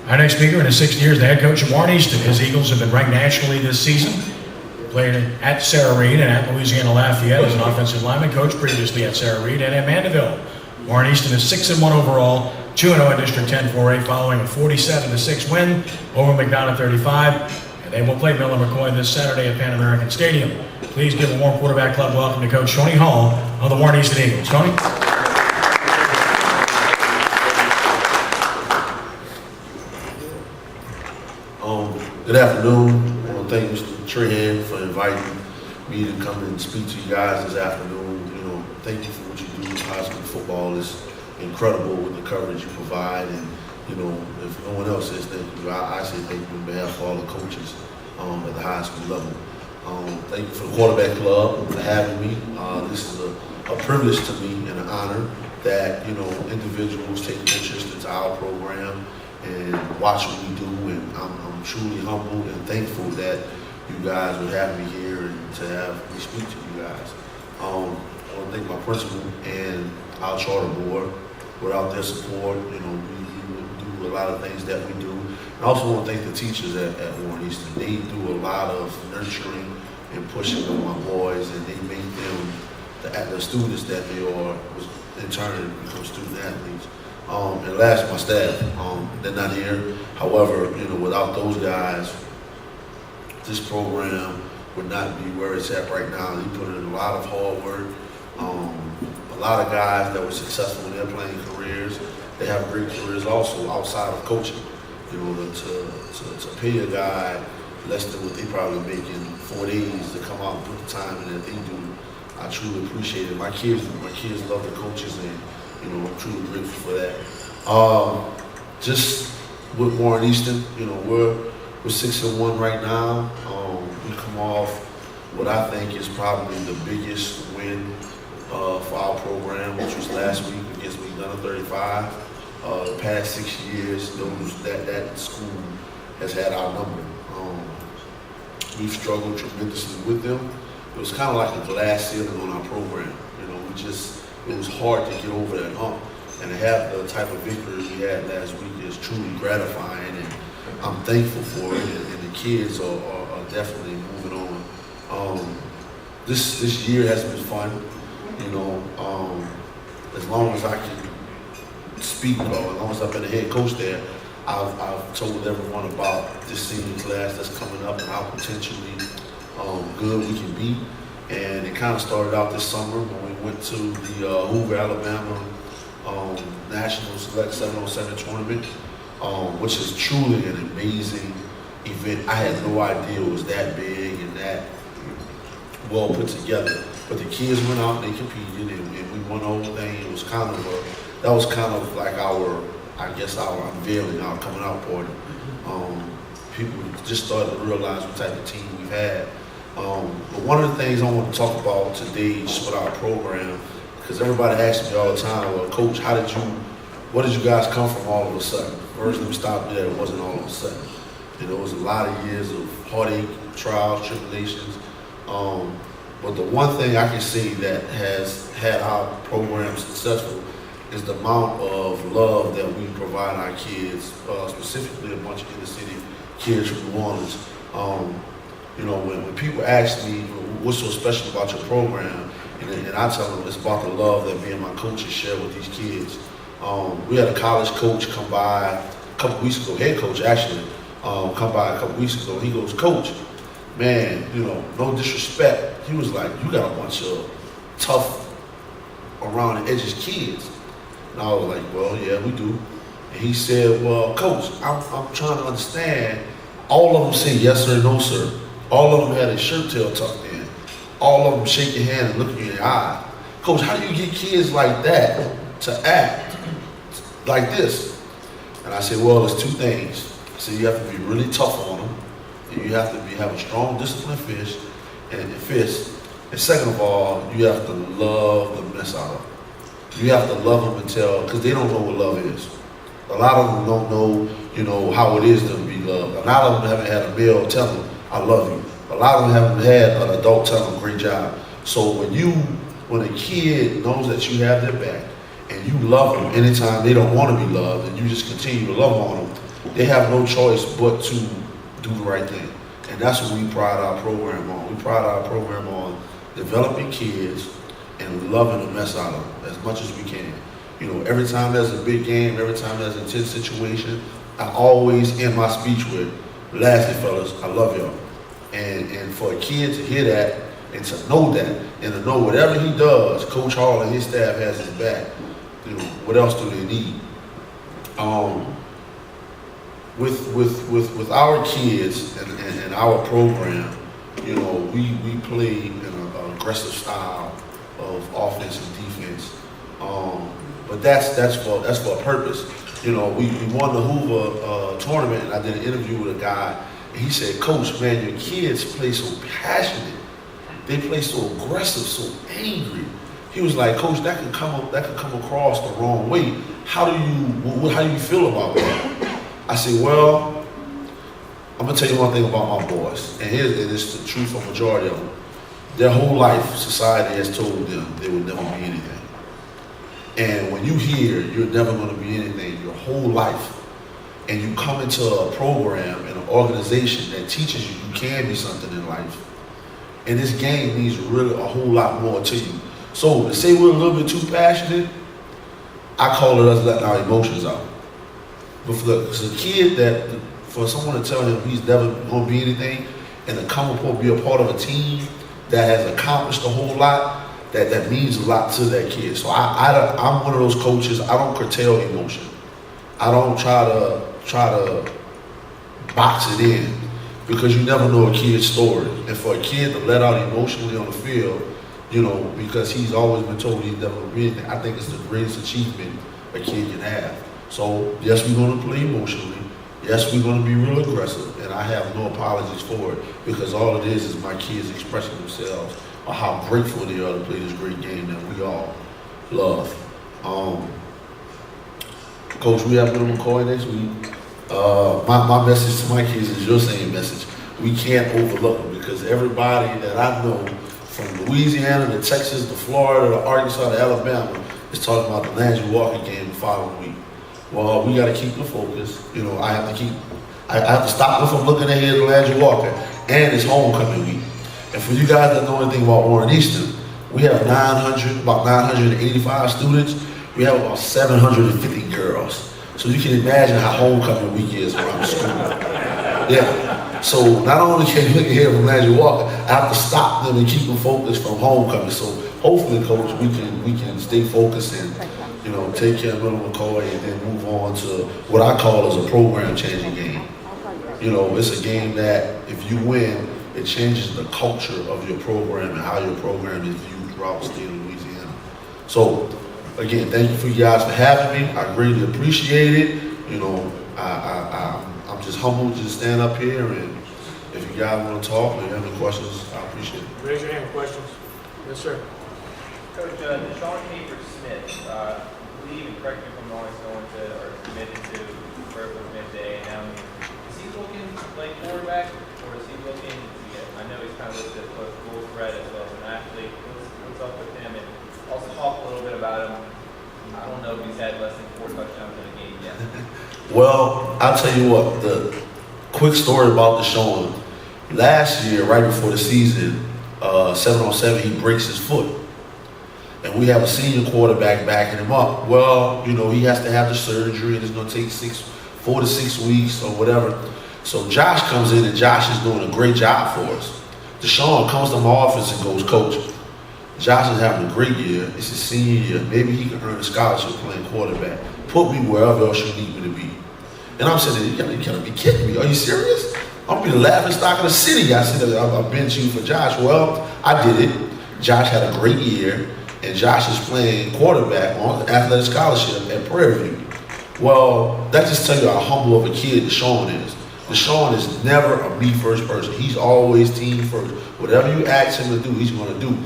Our next speaker in his 6th year is the head coach of Warren Easton. His Eagles have been ranked nationally this season. Played at Sarah Reed and at Louisiana Lafayette as an offensive lineman, coach previously at Sarah Reed and at Mandeville. Warren Easton is 6-1 overall, 2-0 in District 10 4A, following a 47-6 win over McDonough 35. And they will play Miller McCoy this Saturday at Pan American Stadium. Please give a warm quarterback club welcome to Coach Tony Hall of the Warren Easton Eagles. Tony? Good afternoon. I want to thank Mr. Trahan for inviting me to come and speak to you guys this afternoon. Thank you for what you do. High school football is incredible with the coverage you provide, and if no one else says thank you, I say thank you on behalf of all the coaches at the high school level. Thank you for the quarterback club for having me. This is a privilege to me and an honor that individuals take interest into our program and watch what we do, and I'm truly humbled and thankful that you guys would have me here and to have me speak to you guys. I want to thank my principal and our charter board. Without their support, we would do a lot of things that we do. I also want to thank the teachers at Warren Easton. They do a lot of nurturing and pushing on my boys, and they make them the students that they are, in turn become student athletes. And last, my staff, they're not here. However, without those guys, this program would not be where it's at right now. They put in a lot of hard work. A lot of guys that were successful in their playing careers, they have great careers also outside of coaching. To pay a guy less than what they probably make in 4 days to come out and put the time in that they do, I truly appreciate it. My kids love the coaches, and I'm truly grateful for that. Just with Warren Easton, we're 6-1 right now. We come off what I think is probably the biggest win for our program, which was last week against McDonough 35. The past 6 years, that school has had our number. We've struggled tremendously with them. It was kind of like a glass ceiling on our program. It was hard to get over that hump, and to have the type of victory we had last week is truly gratifying, and I'm thankful for it. And the kids are definitely moving on. This year has been fun. As long as I can speak, or as long as I've been a head coach there, I've told everyone about this senior class that's coming up and how potentially good we can be. And it kind of started out this summer when we went to the Hoover, Alabama National Select 707 tournament, which is truly an amazing event. I had no idea it was that big and that well put together. But the kids went out and they competed, and we won the whole thing. It was that was kind of like our unveiling, our coming out party. People just started to realize what type of team we've had. But one of the things I want to talk about today is with our program, because everybody asks me all the time, well, Coach, what did you guys come from all of a sudden? First, let me stop there. It wasn't all of a sudden. It was a lot of years of heartache, trials, tribulations. But the one thing I can say that has had our program successful is the amount of love that we provide our kids, specifically a bunch of inner city kids from New Orleans. When people ask me what's so special about your program, and I tell them it's about the love that me and my coaches share with these kids. We had a college coach come by a couple weeks ago, head coach actually, come by a couple weeks ago. He goes, Coach, man, no disrespect. He was like, you got a bunch of tough, around the edges kids. And I was like, well, yeah, we do. And he said, well, Coach, I'm trying to understand. All of them say yes sir, no sir. All of them had a shirt tail tucked in. All of them shake your hand and look you in your eye. Coach, how do you get kids like that to act like this? And I said, well, there's two things. I said, you have to be really tough on them, and you have to have a strong discipline fist. And second of all, you have to love the mess out of them. You have to love them because they don't know what love is. A lot of them don't know, how it is to be loved. A lot of them haven't had a male tell them, I love you. A lot of them haven't had an adult tell them, great job. So when a kid knows that you have their back and you love them anytime they don't want to be loved, and you just continue to love on them, they have no choice but to do the right thing. And that's what we pride our program on. We pride our program on developing kids and loving the mess out of them as much as we can. You know, every time there's a big game, every time there's an intense situation, I always end my speech with, lastly, fellas, I love y'all. And for a kid to hear that and to know that and to know whatever he does, Coach Hall and his staff has his back. You know, what else do they need? With our kids and our program, you know, we play in an aggressive style of offense and defense. But that's for a purpose. You know, we won the Hoover tournament, and I did an interview with a guy, and he said, Coach, man, your kids play so passionate. They play so aggressive, so angry. He was like, Coach, that could come across the wrong way. How do you feel about that? I said, well, I'm gonna tell you one thing about my boys, and it's the truth for majority of them. Their whole life, society has told them they would never be anything. And when you hear you're never gonna be anything your whole life, and you come into a program and an organization that teaches you can be something in life, and this game means really a whole lot more to you. So to say we're a little bit too passionate, I call it us letting our emotions out. But for a kid for someone to tell him he's never going to be anything and to come up be a part of a team that has accomplished a whole lot, that means a lot to that kid. So I'm one of those coaches, I don't curtail emotion. I don't try to box it in, because you never know a kid's story. And for a kid to let out emotionally on the field, you know, because he's always been told he's never going to be anything, I think it's the greatest achievement a kid can have. So, yes, we're going to play emotionally. Yes, we're going to be real aggressive, and I have no apologies for it, because all it is my kids expressing themselves or how grateful they are to play this great game that we all love. Coach, we have Little McCoy next week. My message to my kids is your same message. We can't overlook them, because everybody that I know, from Louisiana to Texas to Florida to Arkansas to Alabama, is talking about the Landry Walker game the following week. Well, we got to keep the focus. You know, I have to stop them from looking ahead at Landry Walker, and it's homecoming week. And for you guys that know anything about Warren Easton, we have about 985 students. We have about 750 girls. So you can imagine how homecoming week is around the school. Yeah. So not only can you look ahead from Landry Walker, I have to stop them and keep them focused from homecoming. So hopefully, Coach, we can stay focused and, you know, take care of Little McCoy and then move on to what I call as a program-changing game. You know, it's a game that if you win, it changes the culture of your program and how your program is viewed throughout the state of Louisiana. So, again, thank you for you guys for having me. I greatly appreciate it. You know, I'm just humbled to stand up here, and if you guys want to talk or you have any questions, I appreciate it. Raise your hand for questions. Yes, sir. Coach, Deshaun Smith, I believe, and correct me if I'm wrong, is going to, or committed to Berkeley midday. Now, is he looking like quarterback, or is he looking, I know he's kind of listed as both full threat as well as an athlete. What's up with him? And also talk a little bit about him. I don't know if he's had less than 4 touchdowns in a game yet. Well, I'll tell you what, the quick story about Deshaun. Last year, right before the season, 7-on-7, he breaks his foot. And we have a senior quarterback backing him up. Well, you know, he has to have the surgery, and it's going to take 4 to 6 weeks or whatever. So Josh comes in, and Josh is doing a great job for us. Deshaun comes to my office and goes, Coach, Josh is having a great year. It's his senior year. Maybe he can earn a scholarship playing quarterback. Put me wherever else you need me to be. And I'm saying, you gotta be kidding me. Are you serious? I'm gonna be the laughing stock of the city. I said, I've been you for Josh. Well, I did it. Josh had a great year, and Josh is playing quarterback on athletic scholarship at Prairie View. Well, that just tells you how humble of a kid Deshaun is. Deshaun is never a me first person. He's always team first. Whatever you ask him to do, he's going to do.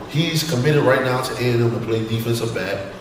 He's committed right now to A&M to play defensive back.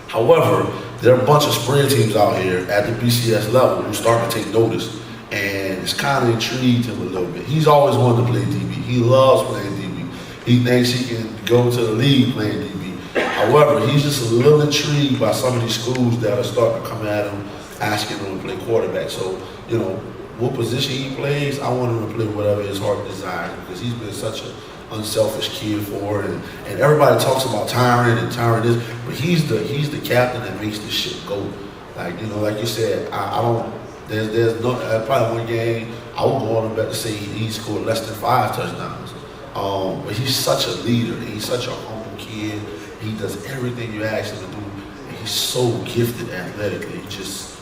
However, there are a bunch of spring teams out here at the BCS level who starting to take notice, and it's kind of intrigued him a little bit. He's always wanted to play DB. He loves playing DB. He thinks he can go to the league playing DB. However, he's just a little intrigued by some of these schools that are starting to come at him asking him to play quarterback. So, you know, what position he plays, I want him to play whatever his heart desires because he's been such an unselfish kid for it. And everybody talks about Tyron and Tyron this, but he's the captain that makes this shit go. Like, you know, like you said, I don't, there's no, probably one game, I would go on and bet to say he scored less than 5 touchdowns. But he's such a leader. He's such a humble kid. He does everything you ask him to do. And he's so gifted athletically. He just,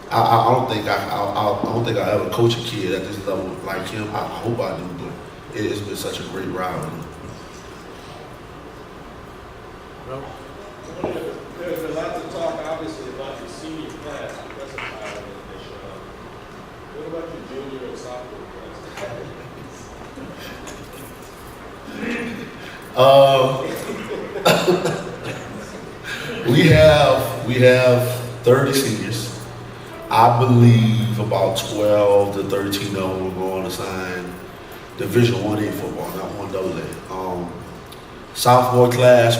I don't think I'll ever coach a kid at this level like him. I hope I do, but it's been such a great ride with him. There's a lot to talk, obviously, about your senior class because of Tyron and Deshaun. What about your junior and sophomore class? We have 30 seniors. I believe about 12 to 13 of them will go on to sign Division 1A football, not 1AA. Sophomore class,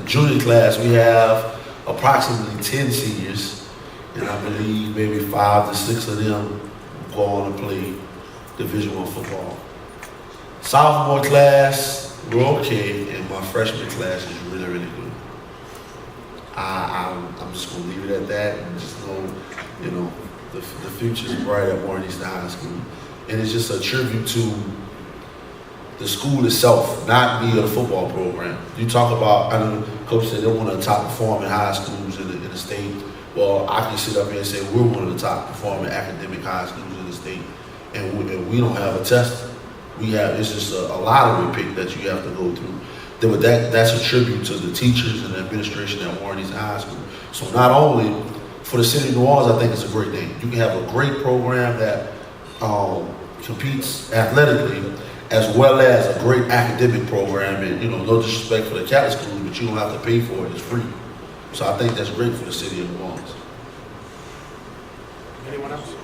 junior class, we have approximately 10 seniors, and I believe maybe 5 to 6 of them go on to play Division 1 football. Sophomore class, we're okay, and my freshman class is really, really good. I'm just gonna leave it at that, and just know, you know, the future is bright at Warren Easton High School, and it's just a tribute to the school itself, not me or the football program. You talk about, I know Coach said they're one of the top performing high schools in the state. Well, I can sit up here and say we're one of the top performing academic high schools in the state, and we don't have a test. It's just a lottery pick that you have to go through. But that's a tribute to the teachers and the administration at Warren Easton High School. So not only for the city of New Orleans, I think it's a great thing. You can have a great program that competes athletically, as well as a great academic program. And, you know, no disrespect for the Catholic schools, but you don't have to pay for it. It's free. So I think that's great for the city of New Orleans. Anyone else?